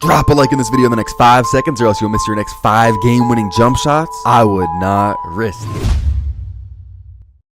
drop a like in this video in the next 5 seconds or else you'll miss your next 5 game-winning jump shots. I would not risk it.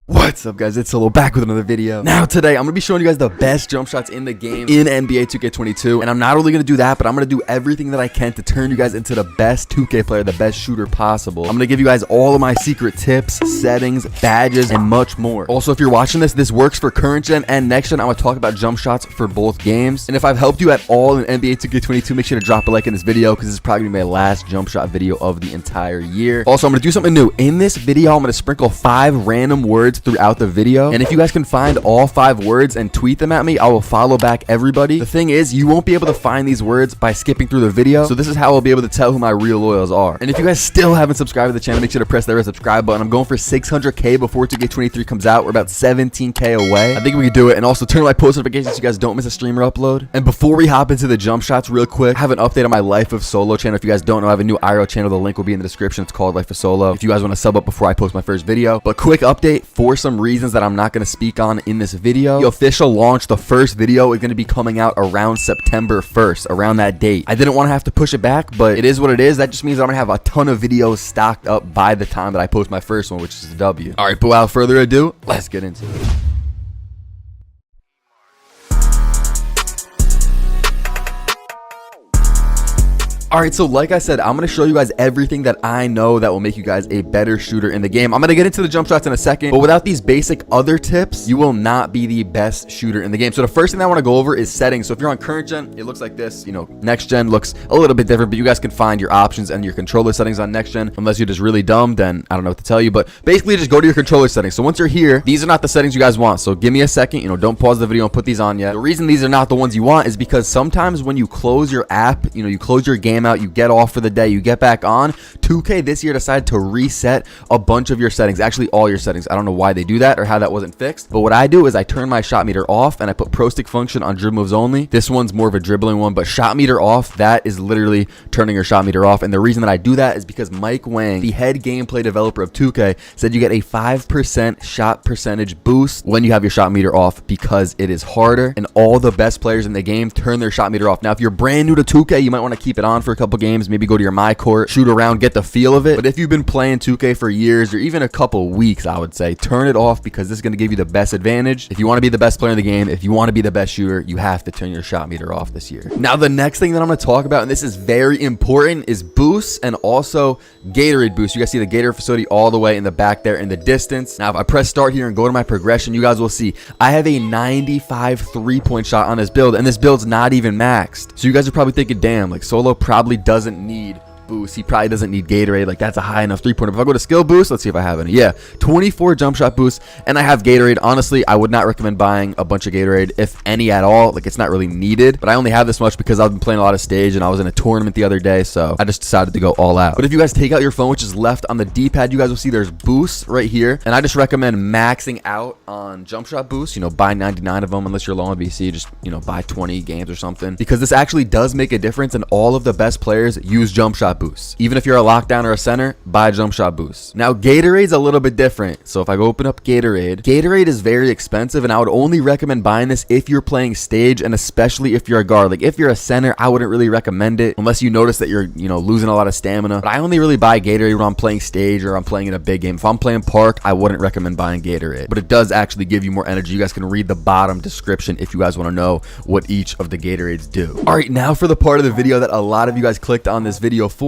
What's up, guys? It's Solo back with another video. Now today I'm gonna be showing you guys the best jump shots in the game in NBA 2K22, and I'm not only gonna do that, but I'm gonna do everything that I can to turn you guys into the best 2K player, the best shooter possible. I'm gonna give you guys all of my secret tips, settings, badges, and much more. Also, if you're watching this works for current gen and next gen. I'm gonna talk about jump shots for both games, and if I've helped you at all in NBA 2K22, make sure to drop a like in this video because this is probably gonna be my last jump shot video of the entire year. Also, I'm gonna do something new in this video. I'm gonna sprinkle 5 random words throughout the video, and if you guys can find all 5 words and tweet them at me, I will follow back everybody. The thing is, you won't be able to find these words by skipping through the video, so this is how I'll be able to tell who my real loyals are. And if you guys still haven't subscribed to the channel, make sure to press that red subscribe button. I'm going for 600k before 2K23 comes out. We're about 17k away. I think we can do it. And also turn on my post notifications so you guys don't miss a streamer upload. And before we hop into the jump shots real quick, I have an update on my Life of Solo channel. If you guys don't know, I have a new IRL channel. The link will be in the description. It's called Life of Solo if you guys want to sub up before I post my first video. But quick update for some reasons that I'm not going to speak on in this video. The official launch, the first video, is going to be coming out around September 1st, around that date. I didn't want to have to push it back, but it is what it is. That just means I'm going to have a ton of videos stocked up by the time that I post my first one, which is a W. All right, but without further ado, let's get into it. Alright, so like I said, I'm going to show you guys everything that I know that will make you guys a better shooter in the game. I'm going to get into the jump shots in a second, but without these basic other tips, you will not be the best shooter in the game. So the first thing I want to go over is settings. So if you're on current gen, it looks like this. You know, next gen looks a little bit different, but you guys can find your options and your controller settings on next gen. Unless you're just really dumb, then I don't know what to tell you, but basically just go to your controller settings. So once you're here, these are not the settings you guys want. So give me a second, you know, don't pause the video and put these on yet. The reason these are not the ones you want is because sometimes when you close your app, you know, you close your game out, you get off for the day, you get back on, 2K this year decided to reset a bunch of your settings, actually all your settings. I don't know why they do that or how that wasn't fixed, but what I do is I turn my shot meter off and I put pro stick function on dribble moves only. This one's more of a dribbling one, but shot meter off, that is literally turning your shot meter off. And the reason that I do that is because Mike Wang, the head gameplay developer of 2K, said you get a 5% shot percentage boost when you have your shot meter off because it is harder, and all the best players in the game turn their shot meter off. Now if you're brand new to 2K, you might want to keep it on for a couple games, maybe go to your my court, shoot around, get the feel of it. But if you've been playing 2K for years or even a couple weeks, I would say turn it off because this is going to give you the best advantage. If you want to be the best player in the game, if you want to be the best shooter, you have to turn your shot meter off this year. Now the next thing that I'm going to talk about, and this is very important, is boosts and also Gatorade boosts. You guys see the Gatorade facility all the way in the back there in the distance. Now if I press start here and go to my progression, you guys will see I have a 95 3-point shot on this build, and this build's not even maxed. So you guys are probably thinking, damn, like Solo probably doesn't need boost. He probably doesn't need Gatorade. Like, that's a high enough 3-pointer. If I go to skill boost, let's see if I have any. Yeah, 24 jump shot boosts, and I have Gatorade. Honestly, I would not recommend buying a bunch of Gatorade, if any at all. Like, it's not really needed, but I only have this much because I've been playing a lot of stage and I was in a tournament the other day, so I just decided to go all out. But if you guys take out your phone, which is left on the D-pad, you guys will see there's boosts right here, and I just recommend maxing out on jump shot boosts. You know, buy 99 of them unless you're low on VC. Just, you know, buy 20 games or something, because this actually does make a difference, and all of the best players use jump shot boosts. Even if you're a lockdown or a center, buy a jump shot boost. Now Gatorade's a little bit different. So if I go open up Gatorade is very expensive, and I would only recommend buying this if you're playing stage, and especially if you're a guard. Like if you're a center, I wouldn't really recommend it unless you notice that you're, you know, losing a lot of stamina. But I only really buy Gatorade when I'm playing stage or I'm playing in a big game. If I'm playing park, I wouldn't recommend buying Gatorade, but it does actually give you more energy. You guys can read the bottom description if you guys want to know what each of the Gatorades do. All right, now for the part of the video that a lot of you guys clicked on this video for,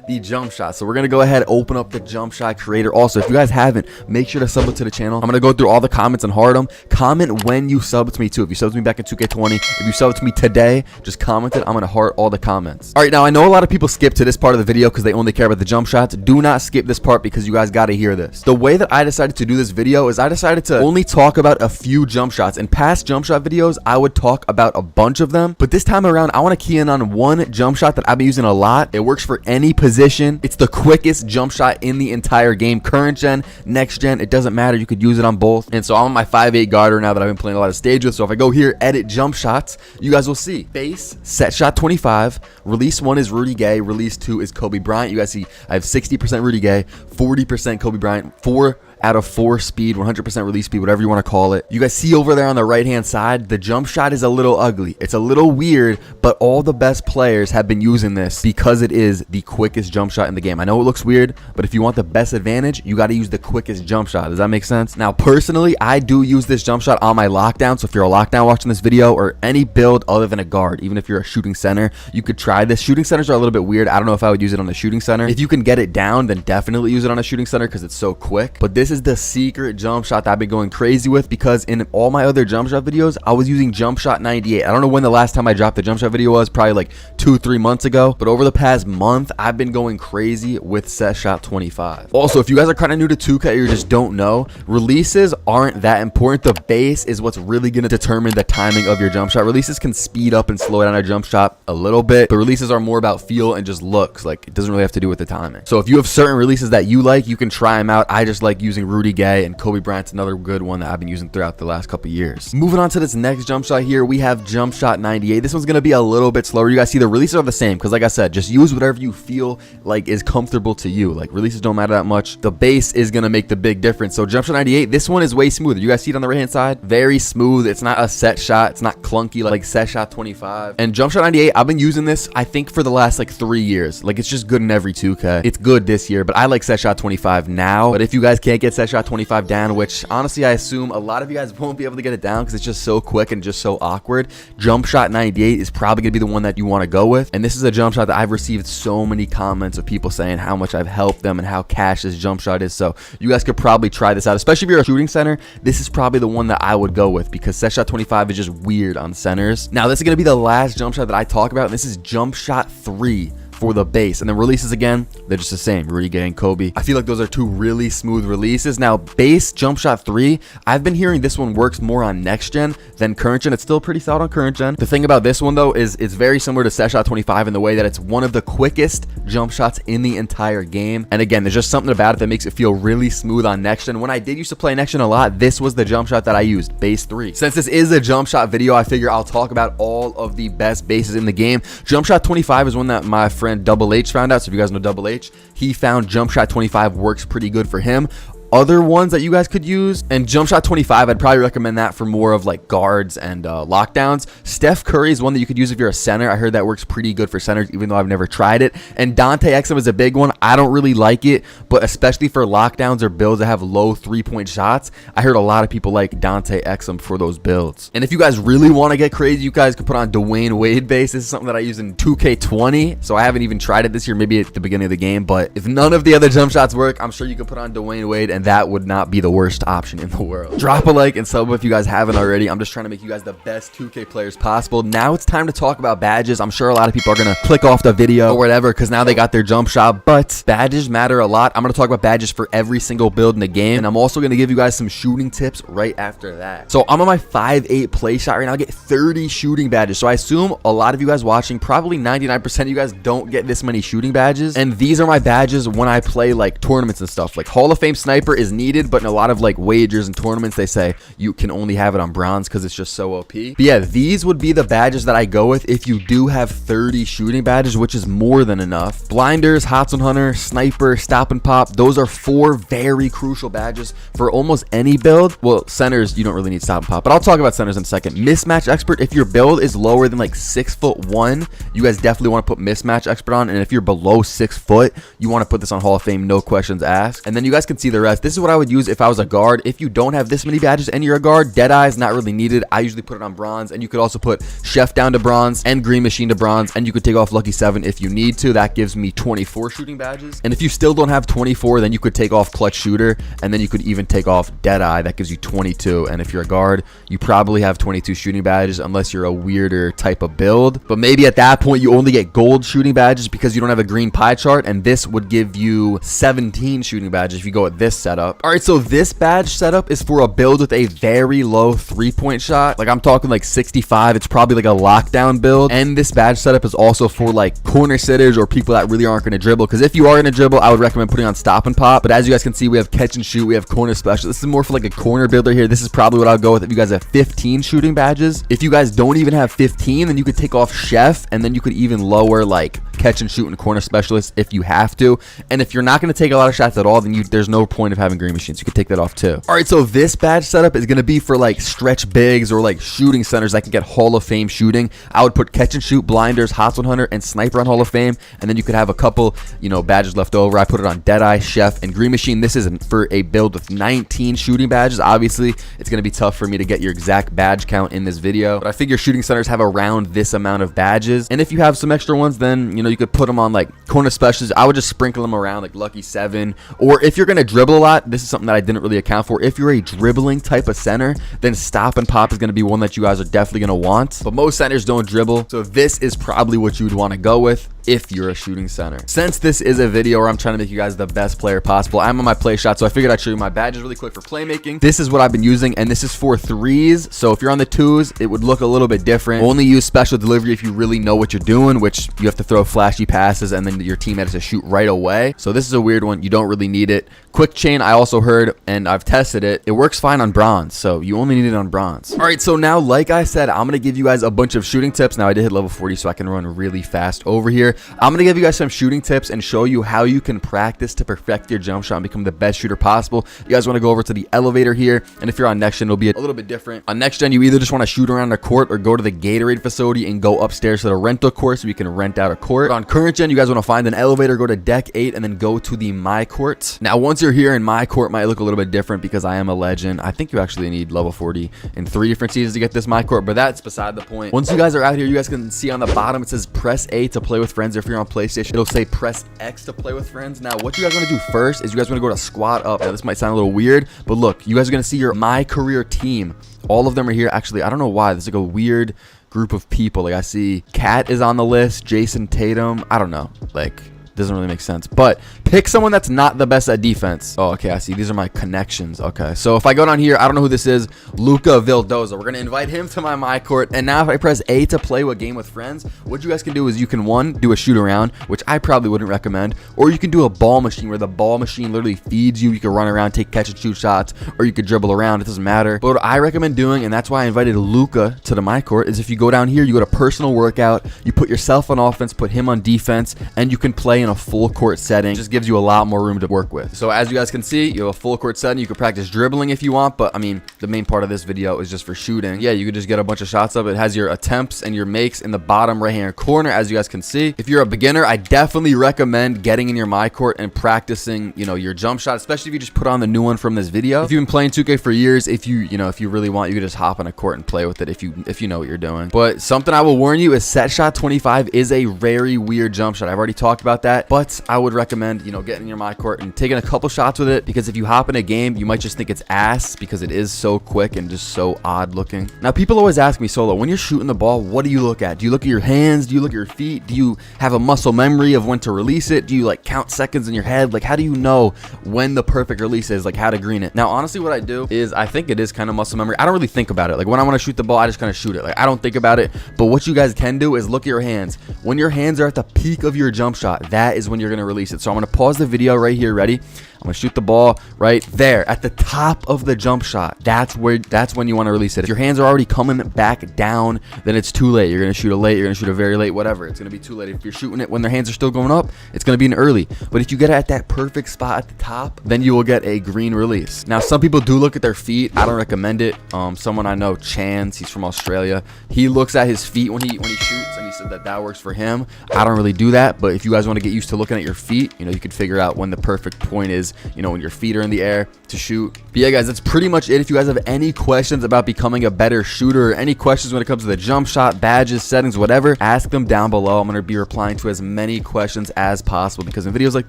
the jump shot. So we're gonna go ahead, open up the jump shot creator. Also, if you guys haven't, make sure to sub to the channel. I'm gonna go through all the comments and heart them. Comment when you sub to me too. If you sub to me back in 2K20, if you sub to me today, just comment it. I'm gonna heart all the comments. All right, now I know a lot of people skip to this part of the video because they only care about the jump shots. Do not skip this part because you guys got to hear this. The way that I decided to do this video is I decided to only talk about a few jump shots. In past jump shot videos, I would talk about a bunch of them, but this time around, I want to key in on one jump shot that I've been using a lot. It works for any position. It's the quickest jump shot in the entire game. Current gen, next gen, it doesn't matter. You could use it on both. And so I'm on my 5'8" guarder now that I've been playing a lot of stage with. So if I go here, edit jump shots, you guys will see base, set shot 25, release 1 is Rudy Gay, release 2 is Kobe Bryant. You guys see I have 60% Rudy Gay, 40% Kobe Bryant, 4 out of 4 speed, 100% release speed, whatever you want to call it. You guys see over there on the right hand side, the jump shot is a little ugly. It's a little weird, but all the best players have been using this because it is the quickest jump shot in the game. I know it looks weird, but if you want the best advantage, you got to use the quickest jump shot. Does that make sense? Now, personally, I do use this jump shot on my lockdown. So if you're a lockdown watching this video, or any build other than a guard, even if you're a shooting center, you could try this. Shooting centers are a little bit weird. I don't know if I would use it on a shooting center. If you can get it down, then definitely use it on a shooting center because it's so quick. But this is the secret jump shot that I've been going crazy with, because in all my other jump shot videos, I was using JUMPSHOT 98. I don't know when the last time I dropped the jump shot video was, probably like 2-3 months ago. But over the past month, I've been going crazy with set shot 25. Also, if you guys are kind of new to 2K or you just don't know, releases aren't that important. The base is what's really going to determine the timing of your jump shot. Releases can speed up and slow down a jump shot a little bit, but releases are more about feel and just looks. Like, it doesn't really have to do with the timing. So if you have certain releases that you like, you can try them out. I just like using Rudy Gay, and Kobe Bryant's another good one that I've been using throughout the last couple years. Moving on to this next jump shot here, we have JUMPSHOT 98. This one's going to be a little bit slower. You guys see the releases are the same because, like I said, just use whatever you feel like is comfortable to you. Like, releases don't matter that much. The base is going to make the big difference. So JUMPSHOT 98, this one is way smoother. You guys see it on the right hand side? Very smooth. It's not a set shot. It's not clunky like set shot 25. And JUMPSHOT 98, I've been using this, I think, for the last like 3 years. Like, it's just good in every 2K. It's good this year, but I like set shot 25 now. But if you guys can't get set shot 25 down, which honestly I assume a lot of you guys won't be able to get it down because it's just so quick and just so awkward, JUMPSHOT 98 is probably gonna be the one that you want to go with. And this is a jump shot that I've received so many comments of people saying how much I've helped them and how cash this jump shot is. So you guys could probably try this out, especially if you're a shooting center. This is probably the one that I would go with because set shot 25 is just weird on centers. Now this is gonna be the last jump shot that I talk about, and this is JUMPSHOT 3 for the base. And then releases, again, they're just the same, Rudy Gay and Kobe. I feel like those are two really smooth releases. Now base JUMPSHOT 3, I've been hearing this one works more on next gen than current gen. It's still pretty solid on current gen. The thing about this one though is it's very similar to set shot 25 in the way that it's one of the quickest jump shots in the entire game. And again, there's just something about it that makes it feel really smooth on next gen. When I did used to play next gen a lot, this was the jump shot that I used, base 3. Since this is a jump shot video, I figure I'll talk about all of the best bases in the game. JUMPSHOT 25 is one that my friend Double H found out. So if you guys know Double H, he found JUMPSHOT 25 works pretty good for him. Other ones that you guys could use, and JUMPSHOT 25, I'd probably recommend that for more of like guards and lockdowns. Steph Curry is one that you could use if you're a center. I heard that works pretty good for centers, even though I've never tried it. And Dante Exum is a big one. I don't really like it, but especially for lockdowns or builds that have low 3-point shots, I heard a lot of people like Dante Exum for those builds. And if you guys really want to get crazy, you guys could put on Dwayne Wade base. This is something that I use in 2K20, so I haven't even tried it this year, maybe at the beginning of the game. But if none of the other jump shots work, I'm sure you could put on Dwayne Wade, and that would not be the worst option in the world. Drop a like and sub if you guys haven't already. I'm just trying to make you guys the best 2K players possible. Now it's time to talk about badges. I'm sure a lot of people are gonna click off the video or whatever because now they got their jump shot, but badges matter a lot. I'm gonna talk about badges for every single build in the game, and I'm also gonna give you guys some shooting tips right after that. So I'm on my 5'8" play shot right now. I get 30 shooting badges. So I assume a lot of you guys watching, probably 99% of you guys don't get this many shooting badges, and these are my badges when I play like tournaments and stuff. Like Hall of Fame sniper is needed, but in a lot of like wagers and tournaments they say you can only have it on bronze because it's just so OP. But yeah, these would be the badges that I go with if you do have 30 shooting badges, which is more than enough. Blinders, Hot Zone Hunter, Sniper, Stop and Pop, those are 4 very crucial badges for almost any build. Well, centers, you don't really need Stop and Pop, but I'll talk about centers in a second. Mismatch Expert, if your build is lower than like 6'1", you guys definitely want to put Mismatch Expert on, and if you're below 6 foot, you want to put this on Hall of Fame, no questions asked. And then you guys can see the rest. This is what I would use if I was a guard. If you don't have this many badges and you're a guard, Deadeye is not really needed. I usually put it on bronze, and you could also put Chef down to bronze and Green Machine to bronze, and you could take off Lucky 7 if you need to. That gives me 24 shooting badges. And if you still don't have 24, then you could take off Clutch Shooter, and then you could even take off Deadeye. That gives you 22. And if you're a guard, you probably have 22 shooting badges unless you're a weirder type of build. But maybe at that point you only get gold shooting badges because you don't have a green pie chart, and this would give you 17 shooting badges if you go with this setup. All right, so this badge setup is for a build with a very low 3-point shot. Like I'm talking like 65. It's probably like a lockdown build. And this badge setup is also for like corner sitters or people that really aren't going to dribble, because if you are going to dribble, I would recommend putting on Stop and Pop. But as you guys can see, we have Catch and Shoot, we have Corner Special. This is more for like a corner builder here. This is probably what I'll go with if you guys have 15 shooting badges. If you guys don't even have 15, then you could take off Chef, and then you could even lower like catch and shoot and corner specialist if you have to. And if you're not going to take a lot of shots at all, then there's no point of having green machines. You can take that off too. All right, so this badge setup is going to be for like stretch bigs or like shooting centers that can get Hall of Fame shooting. I would put catch and shoot, blinders, hot 100, and sniper on Hall of Fame, and then you could have a couple, you know, badges left over. I put it on Deadeye, Chef, and Green Machine. This is for a build with 19 shooting badges. Obviously, it's going to be tough for me to get your exact badge count in this video, but I figure shooting centers have around this amount of badges, and if you have some extra ones, then, you know, you could put them on like corner specials. I would just sprinkle them around like Lucky 7, or if you're going to dribble a lot, this is something that I didn't really account for. If you're a dribbling type of center, then Stop and Pop is going to be one that you guys are definitely going to want, but most centers don't dribble, so this is probably what you would want to go with if you're a shooting center. Since this is a video where I'm trying to make you guys the best player possible, I'm on my play shot, so I figured I'd show you my badges really quick for playmaking. This is what I've been using, and this is for threes, so if you're on the twos, it would look a little bit different. Only use special delivery if you really know what you're doing, which you have to throw flashy passes and then your teammate has to shoot right away. So this is a weird one. You don't really need it. Quick chain, I also heard, and I've tested it. It works fine on bronze, so you only need it on bronze. All right, so now, like I said, I'm gonna give you guys a bunch of shooting tips. Now I did hit level 40, so I can run really fast over here. I'm gonna give you guys some shooting tips and show you how you can practice to perfect your jump shot and become the best shooter possible. You guys want to go over to the elevator here, and if you're on next gen, it'll be a little bit different. On next gen, you either just want to shoot around a court or go to the Gatorade facility and go upstairs to the rental court so you can rent out a court. But on current gen, you guys want to find an elevator, go to deck 8, and then go to the My Court. Now, once you're here in My Court, might look a little bit different because I am a legend. I think you actually need level 40 in 3 different seasons to get this My Court, but that's beside the point. Once you guys are out here, you guys can see on the bottom, it says press A to play with friends. If you're on PlayStation, it'll say press X to play with friends. Now, what you guys want to do first is you guys want to go to squad up. Now, this might sound a little weird, but look, you guys are going to see your My Career team. All of them are here. Actually, I don't know why. There's like a weird group of people. Like, I see Kat is on the list, Jason Tatum. I don't know. Like, doesn't really make sense, but pick someone that's not the best at defense. Oh, okay, I see. These are my connections. Okay, so if I go down here, I don't know who this is. Luca Vildoza. We're gonna invite him to my court, and now if I press A to play a game with friends, what you guys can do is you can, one, do a shoot around, which I probably wouldn't recommend, or you can do a ball machine where the ball machine literally feeds you. You can run around, take catch and shoot shots, or you could dribble around. It doesn't matter. But what I recommend doing, and that's why I invited Luca to my court, is if you go down here, you go to personal workout, you put yourself on offense, put him on defense, and you can play in a full court setting. It just gives you a lot more room to work with. So as you guys can see, you have a full court setting. You can practice dribbling if you want, but I mean, the main part of this video is just for shooting. Yeah, you could just get a bunch of shots up. It has your attempts and your makes in the bottom right hand corner, as you guys can see. If you're a beginner, I definitely recommend getting in your My Court and practicing, you know, your jump shot, especially if you just put on the new one from this video. If you've been playing 2K for years, if you really want, you could just hop on a court and play with it if you know what you're doing. But something I will warn you is set shot 25 is a very weird jump shot. I've already talked about that, but I would recommend, you know, getting in your My Court and taking a couple shots with it, because if you hop in a game, you might just think it's ass because it is so quick and just so odd looking. Now, people always ask me, Solo, when you're shooting the ball, what do you look at? Do you look at your hands? Do you look at your feet? Do you have a muscle memory of when to release it? Do you like count seconds in your head? Like, how do you know when the perfect release is, like how to green it? Now, honestly, what I do is I think it is kind of muscle memory. I don't really think about it. Like, when I want to shoot the ball, I just kind of shoot it. Like, I don't think about it. But what you guys can do is look at your hands. When your hands are at the peak of your jump shot, that is when you're going to release it. So I'm going to pause the video right here. Ready? I'm gonna shoot the ball right there at the top of the jump shot. That's when you want to release it. If your hands are already coming back down, then it's too late. You're gonna shoot a late, you're gonna shoot a very late, whatever. It's gonna be too late. If you're shooting it when their hands are still going up, it's gonna be an early. But if you get it at that perfect spot at the top, then you will get a green release. Now, some people do look at their feet. I don't recommend it. Someone I know, Chance, he's from Australia. He looks at his feet when he shoots, and he said that works for him. I don't really do that, but if you guys want to get used to looking at your feet, you know, you can figure out when the perfect point is, you know, when your feet are in the air to shoot. But yeah, guys, that's pretty much it. If you guys have any questions about becoming a better shooter, or any questions when it comes to the jump shot, badges, settings, whatever, ask them down below. I'm going to be replying to as many questions as possible, because in videos like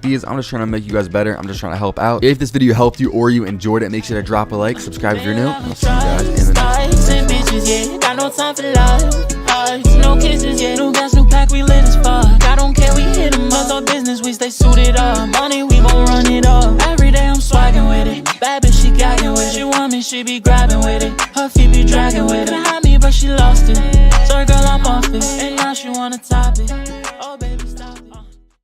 these, I'm just trying to make you guys better. I'm just trying to help out. If this video helped you or you enjoyed it, make sure to drop a like, subscribe if you're new, and I'll see you guys in the next one. Got no time for lies, no kisses, yeah, new gas, new pack, we lit as fuck. I don't care, we hit them up, our business, we stay suited up. Money, we gon' run it up. Every day I'm swagging with it. Bad bitch, she gagging with it. She want me, she be grabbing with it. Her feet be dragging with it. Behind me, but she lost it. Sorry, girl, I'm off it. And now she wanna top it. Oh, baby, stop it.